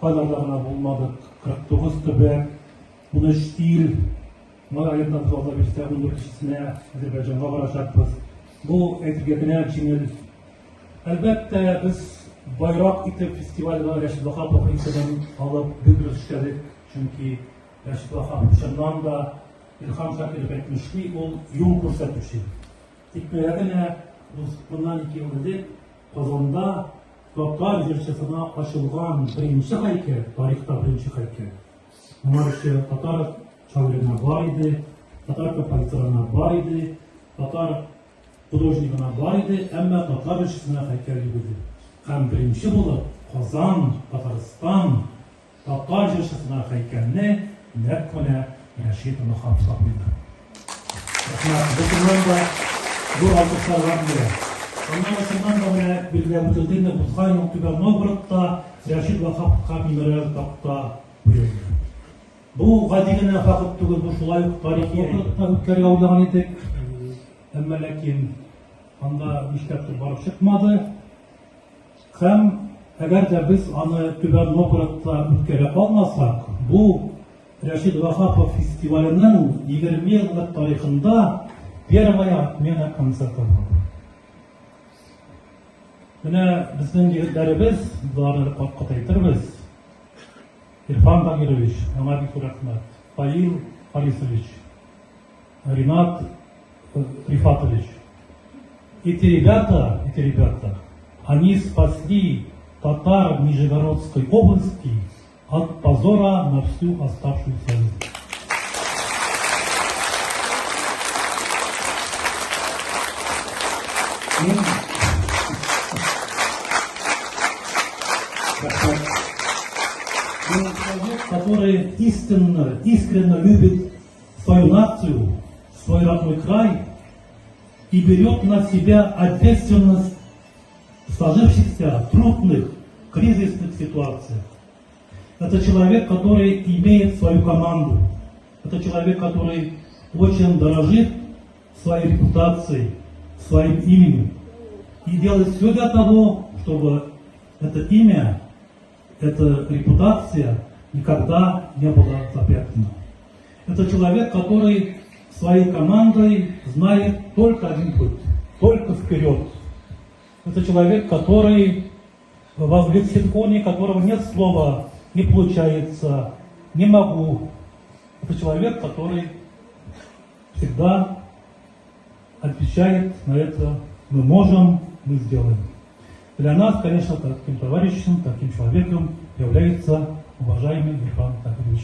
Kazarlarına bulmadık. 49 töbek, 13 il, Marayet'ten fazla bir sekundur kişisine Azerbaycan'a varacakız. Bu etiketine cimil. Elbette biz Bayrak İtip Festivali'ne Reşit Vakap'ı insadan alıp büyük işledik. Çünkü Reşit Vakap şundan da İlham Şakir etmişti, o yol ko'rsatuvchi. Hikmayatine bundan 2 yıl önce Kazan'da Tatar Jirchasına açılgan birinci haykel, tarihte birinci haykel. Marşı Tatar çavrına var idi, Tatar kompozitoruna var idi, Tatar hudojnikına var idi, ama Tatar Jirchasına haykel idi. Hem birinci bulup Kazan, Tataristan, Tatar Jirchasına heykelini Nekkone Reşit Vakap sahibi. Bundan da bu alkışlar var diye. Ondan sonra da böyle bilgiler bitirdiğinde Kuzgay Noktuber Novgorod'da Reşit Vakap Memorial Park'ta buyurdu. Bu gadigine fakat tugul bu şulay tarihi Novgorod'da ülkeleri avlayan edik. Ama lakin anda işleptir barıp çıkmadı. Hem eğer de biz anı Tüber Novgorod'da ülkeleri almasak bu Reşit Vakap Festivali'nin 20 yıllık tarihinde первая отмена концерта болды. Міне біздің жігіттеріміз, бұларды қатайтырмыз. Ирфан Багирович, Амабик Рахмат, Паил Харисович, Ринат Рифатович. Эти ребята, они спасли татар Нижегородской области от позора на всю оставшуюся жизнь. Человек, который искренне любит свою нацию, свой родной край и берет на себя ответственность в сложившихся трудных, кризисных ситуациях. Это человек, который имеет свою команду. Это человек, который очень дорожит своей репутацией, своим именем. И делает все для того, чтобы это имя, эта репутация никогда не была запятнана. Это человек, который своей командой знает только один путь, только вперед. Это человек, который в лексиконе которого нет слова «не получается», «не могу». Это человек, который всегда отвечает на это «мы можем, мы сделаем». Для нас, конечно, таким товарищем, таким человеком является уважаемый Ирфан Багирович.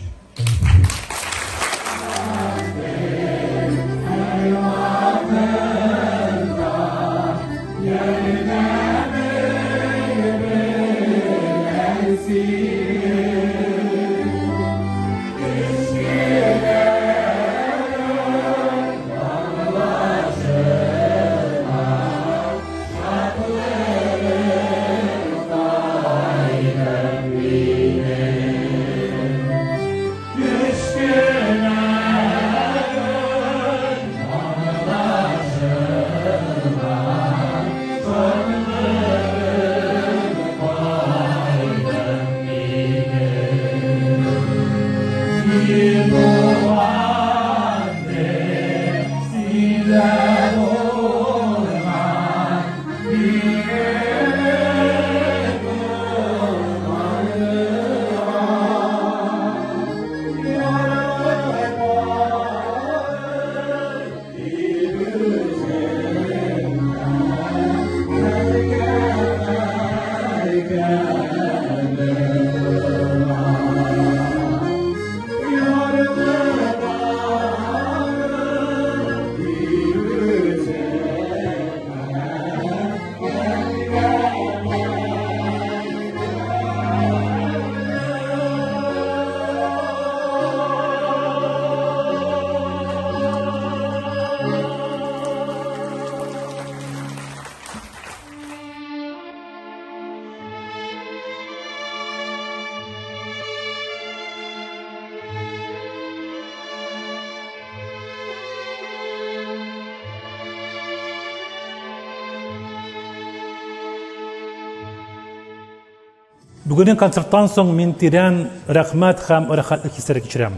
Бүгіннен концерттан соң мен тирән рәхмәт һәм рәхәтлек хисләре кичерәм.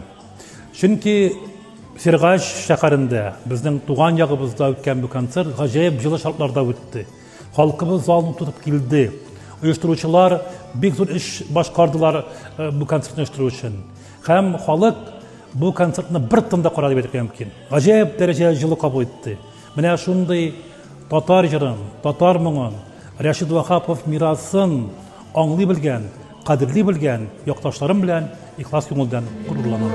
Чөнки Сергаш шәһәрендә, безнең туган ягыбызда үткән бу концерт гаҗәеп җылы шартларда үтте. Халкыбыз залны тутып килде. Оештыручылар бик зур эш башкардылар бу концертны оештыру өчен. Һәм халык бу концертны бер тында карады дип әйтергә мөмкин. Гаҗәеп дәрәҗәдә җылы кабул итте. Менә шундый татар җырын, татар моңын, Рәшид Вахапов мирасын аңлый белгән, кадерлий белгән якташларым белән ихлас күңелдән горурланам.